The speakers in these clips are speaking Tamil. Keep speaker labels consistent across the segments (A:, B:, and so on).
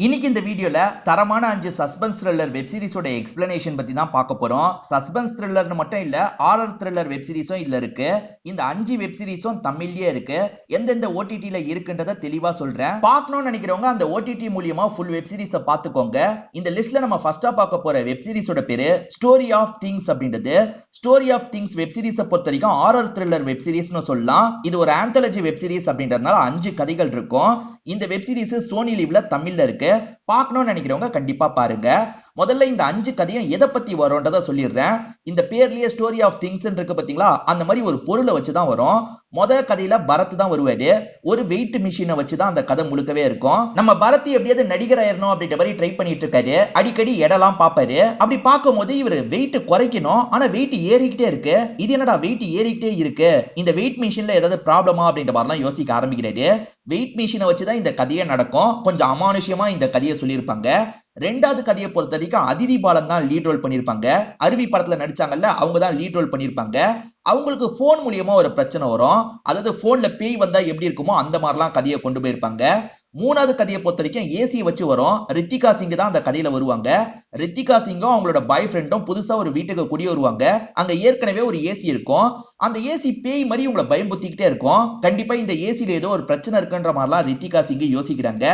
A: இன்னைக்கு இந்த வீடியோல தரமான 5 சஸ்பென்ஸ் த்ரில்லர் வெப் சீரிஸோட எக்ஸ்பிளனேஷன் பத்தி தான் பார்க்க போறோம். சஸ்பென்ஸ் த்ரில்லர்னு மட்டும் இல்ல, ஹாரர் த்ரில்லர் வெப் சீரிஸும் இதுல இருக்கு. இந்த 5 வெப் சீரிஸும் தமிழ்லயே இருக்கு. எந்தெந்த ஓடிடில இருக்குன்றத தெளிவா சொல்றேன். பார்க்கணும்னு நினைக்கிறவங்க அந்த ஓடிடி மூலியமா ஃபுல் வெப் சீரிஸை பார்த்துக்கோங்க. இந்த லிஸ்ட்ல நம்ம ஃபர்ஸ்டா பார்க்க போற வெப் சீரிஸோட பேரு ஸ்டோரி ஆஃப் திங்ஸ் அப்படின்றது. ஸ்டோரி ஆஃப் திங்ஸ் வெப் சீரிஸை பொறுத்த வரைக்கும் ஹாரர் த்ரில்லர் வெப் சீரிஸ்னு சொல்லலாம். இது ஒரு ஆந்தாலஜி வெப் சீரிஸ் அப்படின்றதுனால 5 கதைகள் இருக்கும். இந்த வெப் சீரிஸ் சோனி லிவ்ல தமிழ்ல இருக்கு. பார்க்கணும்னு நினைக்கிறவங்க கண்டிப்பா பாருங்க. முதல்ல இந்த 5 கதையும் எதை பத்தி வரும்ன்றத சொல்லிடுறேன். இந்த பேர்லயே ஸ்டோரி ஆஃப் திங்ஸ் இருக்கு பாத்தீங்களா, அந்த மாதிரி ஒரு பொருளை வச்சுதான் வரும். கதையில பரத் தான் வருவாரு. ஒரு வெயிட் மிஷினை வச்சுதான் அந்த கதை முழுக்கவே இருக்கும். நம்ம பரத் எப்படியாவது நடிகர் ஆயிரணும் அப்படின்ற மாதிரி ட்ரை பண்ணிட்டு இருக்காரு. அடிக்கடி இடலாம் பாப்பாரு. அப்படி பார்க்கும் போது இவர் வெயிட் குறைக்கணும், ஆனா வெயிட் ஏறிக்கிட்டே இருக்கு. இது என்னடா வெயிட் ஏறிக்கிட்டே இருக்கு, இந்த வெயிட் மிஷின்ல ஏதாவது ப்ராப்ளமா அப்படின்ற மாதிரிலாம் யோசிக்க ஆரம்பிக்கிறாரு. வெயிட் மிஷினை வச்சுதான் இந்த கதையே நடக்கும். கொஞ்சம் அமானுஷ்யமா இந்த கதையை சொல்லியிருப்பாங்க. ரெண்டாவது கதையை பொறுத்த வரைக்கும் அதிதி பாலன் தான் லீட் ரோல் பண்ணிருப்பாங்க. அருவி படத்துல நடிச்சாங்கல்ல, அவங்க தான் லீட் ரோல் பண்ணிருப்பாங்க. அவங்களுக்கு போன் மூலியமா ஒரு பிரச்சனை வரும். அதாவது போன்ல பேய் வந்தா எப்படி இருக்குமோ அந்த மாதிரிலாம் கதையை கொண்டு போயிருப்பாங்க. மூணாவது கதையை பொறுத்த வரைக்கும் ஏசி வச்சு வரும். ரித்திகா சிங் தான் அந்த கதையில வருவாங்க. ரித்திகா சிங்கும் அவங்களோட பாய் ஃப்ரெண்டும் புதுசா ஒரு வீட்டுக்கு குடி வருவாங்க. அங்க ஏற்கனவே ஒரு ஏசி இருக்கும். அந்த ஏசி பேய் மாதிரி உங்களை பயம்புத்திக்கிட்டே இருக்கும். கண்டிப்பா இந்த ஏசில ஏதோ ஒரு பிரச்சனை இருக்குன்ற மாதிரிலாம் ரித்திகா சிங் யோசிக்கிறாங்க.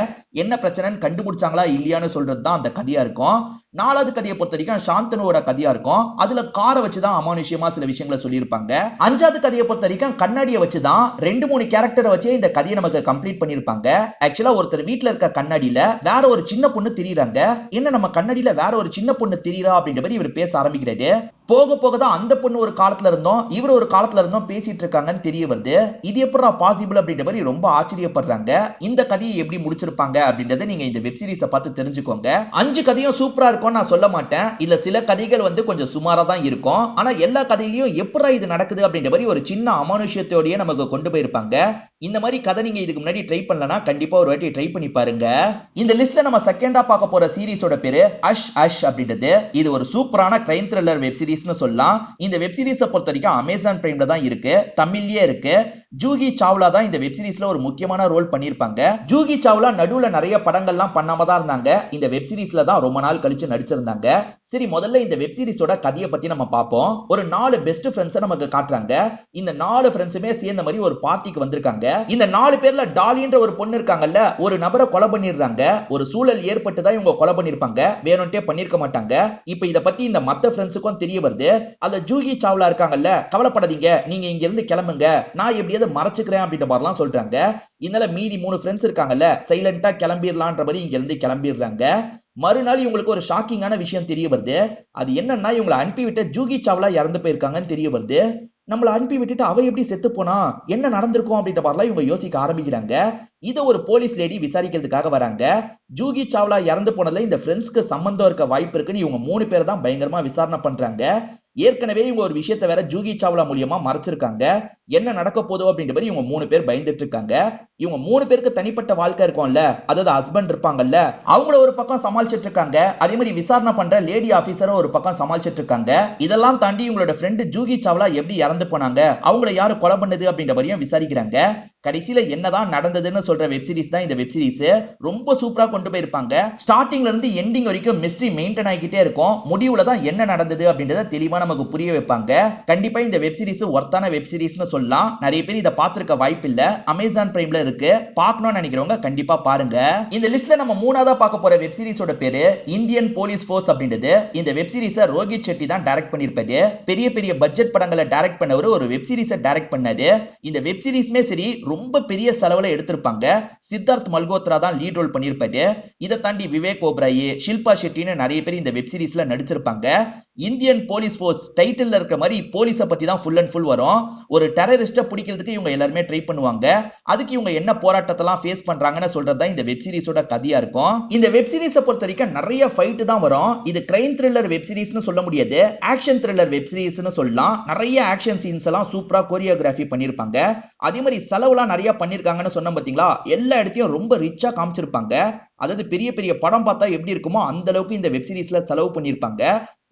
A: என்ன பிரச்சனைன்னு கண்டுபிடிச்சாங்களா இல்லையான்னு சொல்றது தான் அந்த கதையா இருக்கும். நாலாவது கதையை பொறுத்த வரைக்கும் சாந்தனுவோட கதையா இருக்கும். அதுல காரை வச்சுதான் அமானுஷ்யமா சில விஷயங்களை சொல்லியிருப்பாங்க. அஞ்சாவது கதையை பொறுத்த வரைக்கும் கண்ணாடியை வச்சுதான் 2-3 கேரக்டரை வச்சே இந்த கதையை நமக்கு கம்ப்ளீட் பண்ணிருப்பாங்க. ஆக்சுவலா ஒருத்தர் வீட்டுல இருக்க கண்ணாடியில வேற ஒரு சின்ன பொண்ணு தெரியுறாங்க. என்ன நம்ம கண்ணாடியில வேற ஒரு சின்ன பொண்ணு தெரியுறா அப்படின்ற மாதிரி இவர் பேச ஆரம்பிக்கிறாரு. போக போக தான் அந்த பொண்ணு ஒரு காலத்துல இருந்தோம், இவர் ஒரு காலத்துல இருந்தோம் பேசிட்டு இருக்காங்கன்னு தெரிய வருது. இது எப்படா பாசிபிள் அப்படின்ற மாதிரி ரொம்ப ஆச்சரியப்படுறாங்க. இந்த கதையை எப்படி முடிச்சிருப்பாங்க அப்படின்றத நீங்க இந்த வெப் சீரிஸை பார்த்து தெரிஞ்சுக்கோங்க. 5 கதையும் சூப்பரா இருக்கும் நான் சொல்ல மாட்டேன். இல்ல சில கதைகள் கொஞ்சம் சுமாரா தான் இருக்கும். ஆனா எல்லா கதையிலயும் எப்படா இது நடக்குது அப்படின்ற மாதிரி ஒரு சின்ன அமானுஷ்யத்தோடயே நமக்கு கொண்டு போயிருப்பாங்க. இந்த மாதிரி கதை நீங்க இதுக்கு முன்னாடி ட்ரை பண்ணலனா கண்டிப்பா ஒரு வாட்டி ட்ரை பண்ணி பாருங்க. இந்த லிஸ்ட்ல நம்ம செகண்டா பார்க்க போற சீரிஸோட பேரு அஷ் அஷ் அப்படின்றது. இது ஒரு சூப்பரான கிரைம் த்ரில்லர் வெப் சீரிஸ்னு சொல்லலாம். இந்த வெப் சீரிஸை பொறுத்த வரைக்கும் அமேசான் பிரைம்ல தான் இருக்கு, தமிழ்லயே இருக்கு. ஜூகி சாவ்லா தான் இந்த வெப் சீரிஸ்ல ஒரு முக்கியமான ரோல் பண்ணிருப்பாங்க. ஜூகி சாவ்லா நடுவுல நிறைய படங்கள்லாம் பண்ணாம தான் இருந்தாங்க. இந்த வெப் சீரிஸ்ல தான் ரொம்ப நாள் கழிச்சு நடிச்சிருந்தாங்க. சரி, முதல்ல இந்த வெப் சீரிஸோட கதையை பத்தி நம்ம பார்ப்போம். ஒரு 4 பெஸ்ட் ஃப்ரெண்ட்ஸ் நமக்கு காட்டுறாங்க. இந்த 4 ஃப்ரெண்ட்ஸுமே சேர்ந்த மாதிரி ஒரு பார்ட்டிக்கு வந்திருக்காங்க. இந்த 4 பேர்ல டாலின்ற ஒரு பொண்ணு இருக்காங்கல்ல, ஒரு நபரை கொலை பண்ணிடுறாங்க. ஒரு சூழல் ஏற்பட்டு தான் இவங்க கொலை பண்ணிருப்பாங்க, வேணும்ட்டே பண்ணிருக்க மாட்டாங்க. இப்ப இத பத்தி இந்த மத்த ஃப்ரெண்ட்ஸுக்கும் தெரிய வருது. அந்த ஜூகி சாவ்லா இருக்காங்கல்ல, கவலைப்படாதீங்க, நீங்க இங்க இருந்து கிளம்புங்க, நான் எப்படியாவது மறைச்சுக்கிறேன் அப்படின்ற மாதிரிலாம் சொல்றாங்க. இதனால மீதி 3 ஃப்ரெண்ட்ஸ் இருக்காங்கல்ல, சைலண்டா கிளம்பிடலான்ற மாதிரி இங்க இருந்து கிளம்பிடுறாங்க. மறுநாள் இவங்களுக்கு ஒரு ஷாக்கிங்கான விஷயம் தெரிய வருது. அது என்னன்னா, இவங்களை அனுப்பிவிட்ட ஜூகி சாவ்லா இறந்து போயிருக்காங்கன்னு தெரிய வருது. நம்மள அனுப்பி விட்டுட்டு அவ எப்படி செத்து போனா, என்ன நடந்திருக்கும் அப்படின்ற மாதிரிலாம் இவங்க யோசிக்க ஆரம்பிக்கிறாங்க. இத ஒரு போலீஸ் லேடி விசாரிக்கிறதுக்காக வராங்க. ஜூகி சாவ்லா இறந்து போனதுல இந்த ஃப்ரெண்ட்ஸ்க்கு சம்பந்தம் இருக்க வாய்ப்பு இருக்குன்னு இவங்க 3 பேர் தான் பயங்கரமா விசாரணை பண்றாங்க. ஏற்கனவே இவங்க ஒரு விஷயத்தை வேற ஜூகி சாவ்லா மூலியமா மறைச்சிருக்காங்க. என்ன நடக்க போதோ அப்படின்ற மாதிரி இவங்க 3 பேர் பயந்துட்டு இருக்காங்க. இவங்க 3 பேருக்கு தனிப்பட்ட வாழ்க்கை இருக்கும்ல, அதாவது ஹஸ்பண்ட் இருப்பாங்கல்ல, அவங்கள ஒரு பக்கம் சமாளிச்சிட்டு இருக்காங்க. அதே மாதிரி விசாரணை பண்ற லேடி ஆபீசரை ஒரு பக்கம் சமாளிச்சிட்டு இருக்காங்க. இதெல்லாம் தாண்டி இவங்களோட ஃப்ரெண்ட் ஜூகி சாவ்லா எப்படி இறந்து போனாங்க, அவங்கள யாரு கொலை பண்ணது அப்படின்ற மாதிரியும் விசாரிக்கிறாங்க. கடைசியில என்னதான் நடந்ததுன்னு சொல்ற வெப் சீரிஸ் தான் இந்த வெப் சீரிஸ். ரொம்ப சூப்பரா கொண்டு போயிருப்பாங்க. ஸ்டார்டிங்ல இருந்து எண்டிங் வரைக்கும் மிஸ்ட்ரி மெயின்டைன் ஆகிட்டே இருக்கும். முடிவுல தான் என்ன நடந்தது அப்படின்றத தெளிவா நமக்கு புரிய வைப்பாங்க. கண்டிப்பா இந்த வெப் சீரிஸ் ஒர்த்தான வெப் சீரிஸ்னு சொல்லலாம். நிறைய பேர் இதை பார்த்திருக்க வாய்ப்பு இல்ல. அமேசான் பிரைம்ல இருக்கு. பார்க்கணும்னு நினைக்கிறவங்க கண்டிப்பா பாருங்க. இந்த லிஸ்ட்ல நம்ம மூணாவதா பார்க்க போற வெப் சீரிஸோட பேரு இந்தியன் போலீஸ் போர்ஸ் அப்படின்றது. இந்த வெப் சீரிஸை ரோஹித் செட்டி தான் டைரக்ட் பண்ணிருப்பாரு. பெரிய பெரிய பட்ஜெட் படங்களை டைரக்ட் பண்ணவர் ஒரு வெப் சீரிஸை டைரக்ட் பண்ணாரு. இந்த வெப் சீரிஸ்மே சரி ரொம்ப பெரிய செலவுல எடுத்திருப்பாங்க. சித்தார்த் மல்கோத்ரா தான் லீட் ரோல் பண்ணிருப்பாரு. இதை தாண்டி விவேக் ஓப்ராய், ஷில்பா ஷெட்டின்னு நிறைய பேர் இந்த வெப் சீரிஸ்ல நடிச்சிருப்பாங்க. இந்தியன் போலீஸ் போர்ஸ் டைட்டில் இருக்கிற மாதிரி போலீஸை பத்தி தான் ஃபுல் அண்ட் ஃபுல் வரும். ஒரு டெரரிஸ்ட பிடிக்கிறதுக்கு இவங்க எல்லாருமே ட்ரை பண்ணுவாங்க. அதுக்கு இவங்க என்ன போராட்டத்தெல்லாம் ஃபேஸ் பண்றாங்கன்னு சொல்றது இந்த வெப் சீரிஸோட கதையா இருக்கும். இந்த வெப் சீரிஸை பொறுத்த வரைக்கும் நிறைய ஃபைட் தான் வரும். இது கிரைம் த்ரில்லர் வெப் சீரிஸ்னு சொல்ல முடியாது, ஆக்ஷன் த்ரில்லர் வெப் சீரிஸ்னு சொல்லலாம். நிறைய ஆக்ஷன் சீன்ஸ் எல்லாம் சூப்பரா கோரியோகிராஃபி பண்ணிருப்பாங்க. அதே மாதிரி செலவுலாம் நிறைய பண்ணிருக்காங்கன்னு சொன்ன பாத்தீங்களா, எல்லா இடத்தையும் ரொம்ப ரிச்சா காமிச்சிருப்பாங்க. அதாவது பெரிய பெரிய படம் பார்த்தா எப்படி இருக்குமோ அந்த அளவுக்கு இந்த வெப் சீரிஸ்ல செலவு பண்ணிருப்பாங்க.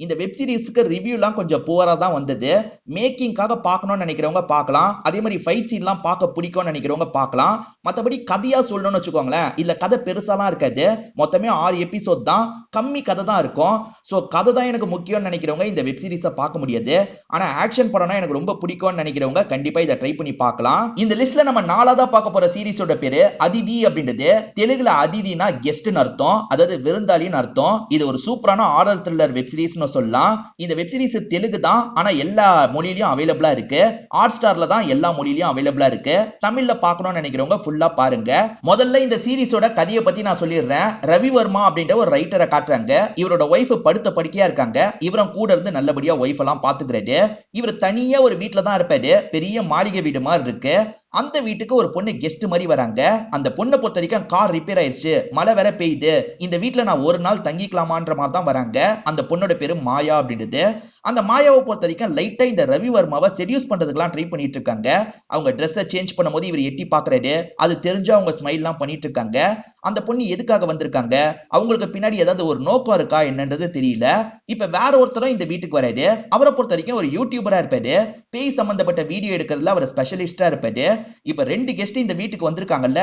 A: இந்த வெப் சீரிஸ்க்கு ரிவ்யூலாம் கொஞ்சம் புவரா தான் வந்தது. மேக்கிங்காக பார்க்கணும்னு நினைக்கிறவங்க பார்க்கலாம். அதே மாதிரி ஃபைட் சீன்லாம் பார்க்க பிடிக்கும்னு நினைக்கிறவங்க பார்க்கலாம். மத்தபடி கதையா சொல்லணும்னு வச்சுக்கோங்களேன், இல்ல கதை பெருசாலாம் இருக்காது. மொத்தமே 6 எபிசோட் தான், கம்மி கதை தான் இருக்கும். சோ கதை தான் எனக்கு முக்கியம்னு நினைக்கிறவங்க இந்த வெப் சீரிஸை பார்க்க முடியாது. ஆனா ஆக்ஷன் படம்னா எனக்கு ரொம்ப பிடிக்கும்னு நினைக்கிறவங்க கண்டிப்பா இதை ட்ரை பண்ணி பார்க்கலாம். இந்த லிஸ்ட்ல நம்ம 4ஆவதா பார்க்க போற சீரிஸோட பேரு அதிதி அப்படின்றது. தெலுங்குல அதிதினா கெஸ்ட்னு அர்த்தம், அதாவது விருந்தாளின்னு அர்த்தம். இது ஒரு சூப்பரான ஹாரர் த்ரில்லர் வெப் சீரிஸ்னு சொல்லலாம். இந்த வெப் சீரிஸ் தெலுங்கு தான், ஆனா எல்லா மொழியிலயும் அவைலபிளா இருக்கு. ஹாட் ஸ்டார்ல தான் எல்லா மொழியிலயும் அவைலபிளா இருக்கு. தமிழ்ல பார்க்கணும்னு நினைக்கிறவங்க ஃபுல்லா பாருங்க. முதல்ல இந்த சீரிஸோட கதையை பத்தி நான் சொல்லிடுறேன். ரவி வர்மா அப்படின்ற ஒரு ரைட்டரை காட்டுறாங்க. இவரோட ஒய்ஃப் படுத்த படுக்கையா இருக்காங்க. இவரும் கூட இருந்து நல்லபடியா ஒய்ஃப் எல்லாம் பாத்துக்கிறாரு. இவர் தனியா ஒரு வீட்டுல தான் இருப்பாரு. பெரிய மாளிகை வீடு மாதிரி இருக்கு. அந்த வீட்டுக்கு ஒரு பொண்ணு கெஸ்ட் மாதிரி வராங்க. அந்த பொண்ணை பொறுத்த வரைக்கும் கார் ரிப்பேர் ஆயிடுச்சு, மழை வேற பெய்யுது, இந்த வீட்டுல நான் ஒரு நாள் தங்கிக்கலாமான்ற மாதிரி தான் வராங்க. அந்த பொண்ணோட பேரு மாயா அப்படின்றது. அந்த மாயாவை பொறுத்த வரைக்கும் லைட்டா இந்த ரவி வர்மாவை செடியூஸ் பண்றதுக்கெல்லாம் ட்ரை பண்ணிட்டு இருக்காங்க. அவங்க ட்ரெஸ்ஸை சேஞ்ச் பண்ணும்போது இவர் எட்டி பாக்குறாரு. அது தெரிஞ்சு அவங்க ஸ்மைல் எல்லாம் பண்ணிட்டு இருக்காங்க. அந்த பொண்ணு எதுக்காக வந்திருக்காங்க, அவங்களுக்கு பின்னாடி ஏதாவது ஒரு நோக்கம் இருக்கா என்னன்றது தெரியல. இப்ப வேற ஒருத்தரும் இந்த வீட்டுக்கு வராரு. அவரை பொறுத்த வரைக்கும் ஒரு யூடியூபரா இருப்பாரு. பேய் சம்பந்தப்பட்ட வீடியோ எடுக்கிறதுல அவர் ஸ்பெஷலிஸ்டா இருப்பாரு. இப்ப 2 கெஸ்ட் இந்த வீட்டுக்கு வந்திருக்காங்கல்ல,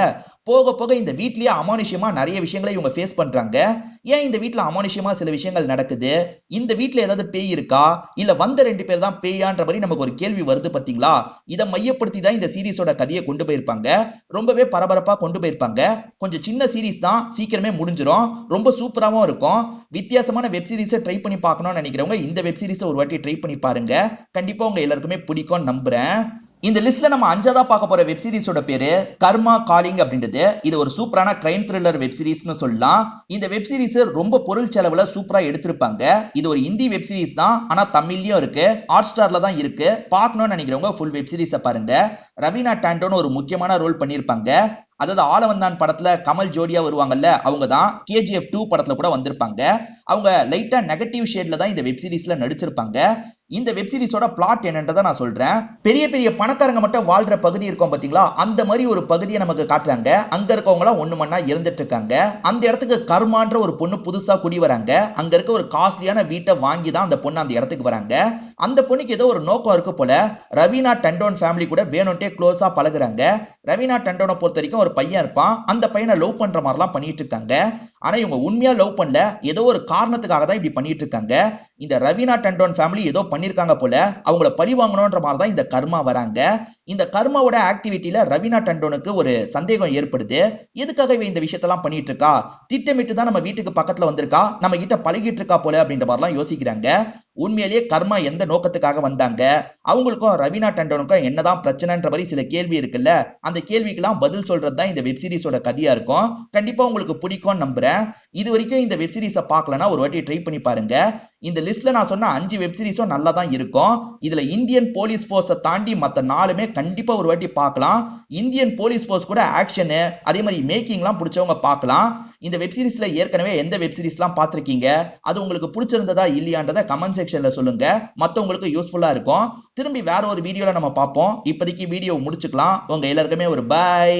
A: போக போக இந்த வீட்லயே அமானுஷ்யமா நிறைய விஷயங்களை இவங்க ஃபேஸ் பண்றாங்க. ஏன் இந்த வீட்டுல அமானுஷ்யமா சில விஷயங்கள் நடக்குது, இந்த வீட்டுல ஏதாவது பேய் இருக்கா, இல்ல வந்த 2 பேர் தான் பேயான்ற மாதிரி நமக்கு ஒரு கேள்வி வருது பாத்தீங்களா. இதை மையப்படுத்தி தான் இந்த சீரிஸோட கதையை கொண்டு போயிருப்பாங்க. ரொம்பவே பரபரப்பா கொண்டு போயிருப்பாங்க. கொஞ்சம் சின்ன சீரிஸ் தான், சீக்கிரமே முடிஞ்சிடும். ரொம்ப சூப்பராவும் இருக்கும். வித்தியாசமான வெப் சீரிஸை ட்ரை பண்ணி பார்க்கணும்னு நினைக்கிறவங்க இந்த வெப் சீரிஸை ஒரு வாட்டி ட்ரை பண்ணி பாருங்க. கண்டிப்பா உங்க எல்லாருக்குமே பிடிக்கும்னு நம்புறேன். இந்த லிஸ்ட்ல நம்ம 5ஆவதா பார்க்க போற வெப் சீரிஸோட பேரு கர்மா காலிங் அப்படின்றது. இது ஒரு சூப்பரான கிரைம் த்ரில்லர் வெப் சீரிஸ்னு சொல்லலாம். இந்த வெப் சீரிஸ் ரொம்ப பொருள் செலவுல சூப்பரா எடுத்திருப்பாங்க. இது ஒரு இந்தி வெப் சீரிஸ் தான், ஆனா தமிழ்லயும் இருக்கு, ஹாட் ஸ்டார்ல தான் இருக்கு. பார்க்கணும்னு நினைக்கிறவங்க ஃபுல் வெப் சீரிஸை பாருங்க. ரவீனா டாண்டோன்னு ஒரு முக்கியமான ரோல் பண்ணியிருப்பாங்க. அதாவது ஆலவந்தான் படத்துல கமல் ஜோடியா வருவாங்கல்ல, அவங்க தான் KGF 2 படத்துல கூட வந்திருப்பாங்க. அவங்க லைட்டா நெகட்டிவ் ஷேட்ல தான் இந்த வெப் சீரிஸ்ல நடிச்சிருப்பாங்க. இந்த வெப் சீரிஸோட பிளாட் என்னன்றதை நான் சொல்றேன். பெரிய பெரிய பணக்காரங்க மட்டும் வாழ்ற பகுதி இருக்கும் பாத்தீங்களா, அந்த மாதிரி ஒரு பகுதியை நமக்கு காட்டுறாங்க. அங்க இருக்கவங்க எல்லாம் ஒண்ணு மண்ணா இருந்துட்டு இருக்காங்க. அந்த இடத்துக்கு கர்மான்ற ஒரு பொண்ணு புதுசா குடி வராங்க. அங்க இருக்க ஒரு காஸ்ட்லியான வீட்டை வாங்கி தான் அந்த பொண்ணு அந்த இடத்துக்கு வராங்க. அந்த பொண்ணுக்கு ஏதோ ஒரு நோக்கம் இருக்கு போல. ரவீனா டண்டோன் ஃபேமிலி கூட வேணும்ட்டே க்ளோஸா பழகுறாங்க. ரவீனா டண்டோனை பொறுத்த வரைக்கும் ஒரு பையன் இருப்பான். அந்த பையனை லவ் பண்ற மாதிரிலாம் பண்ணிட்டு இருக்காங்க. ஆனா இவங்க உண்மையா லவ் பண்ணல, ஏதோ ஒரு காரணத்துக்காக தான் இப்படி பண்ணிட்டு இருக்காங்க. இந்த ரவீனா டண்டோன் ஃபேமிலி ஏதோ பண்ணிருக்காங்க போல, அவங்கள பழி வாங்கணும்ன்ற மாதிரி தான் இந்த கர்மா வராங்க. இந்த கர்மாவோட ஆக்டிவிட்டியில ரவீனா டண்டோனுக்கு ஒரு சந்தேகம் ஏற்படுது. எதுக்காக இவ இந்த விஷயத்தெல்லாம் பண்ணிட்டு இருக்கா, திட்டமிட்டு தான் நம்ம வீட்டுக்கு பக்கத்துல வந்திருக்கா, நம்ம கிட்ட பழகிட்டு இருக்கா போல அப்படின்ற மாதிரிலாம் யோசிக்கிறாங்க. உண்மையிலேயே கர்மா எந்த நோக்கத்துக்காக வந்தாங்க, அவங்களுக்கும் ரவீனா டண்டனுக்கும் என்னதான் பிரச்சனைன்ற மாதிரி சில கேள்வி இருக்குல்ல, அந்த கேள்விக்கெல்லாம் பதில் சொல்றது தான் இந்த வெப் சீரிஸோட கதையா இருக்கும். கண்டிப்பா உங்களுக்கு பிடிக்கும்னு நம்புறேன். இது வரைக்கும் இந்த வெப் சீரிஸை பார்க்கலன்னா ஒரு வாட்டி ட்ரை பண்ணி பாருங்க. இந்த லிஸ்ட்ல நான் சொன்ன 5 வெப் சீரிஸும் நல்லா தான் இருக்கும். இதுல இந்தியன் போலீஸ் போர்ஸை தாண்டி மத்த 4மே கண்டிப்பா ஒரு வாட்டி பார்க்கலாம். இந்தியன் போலீஸ் போர்ஸ் கூட ஆக்ஷனு அதே மாதிரி மேக்கிங்லாம் பிடிச்சவங்க பார்க்கலாம். இந்த வெப் சீரிஸ்ல ஏற்கனவே எந்த வெப் சீரிஸ்லாம் பார்த்திருக்கீங்க, அது உங்களுக்கு பிடிச்சிருந்ததா இல்லையான்றத கமெண்ட் செக்ஷன்ல சொல்லுங்க. மத்தவங்களுக்கு யூஸ்ஃபுல்லா இருக்கும். திரும்பி வேற ஒரு வீடியோல நம்ம பார்ப்போம். இப்போதைக்கு வீடியோ முடிச்சுக்கலாம். உங்க எல்லாருக்குமே ஒரு பை.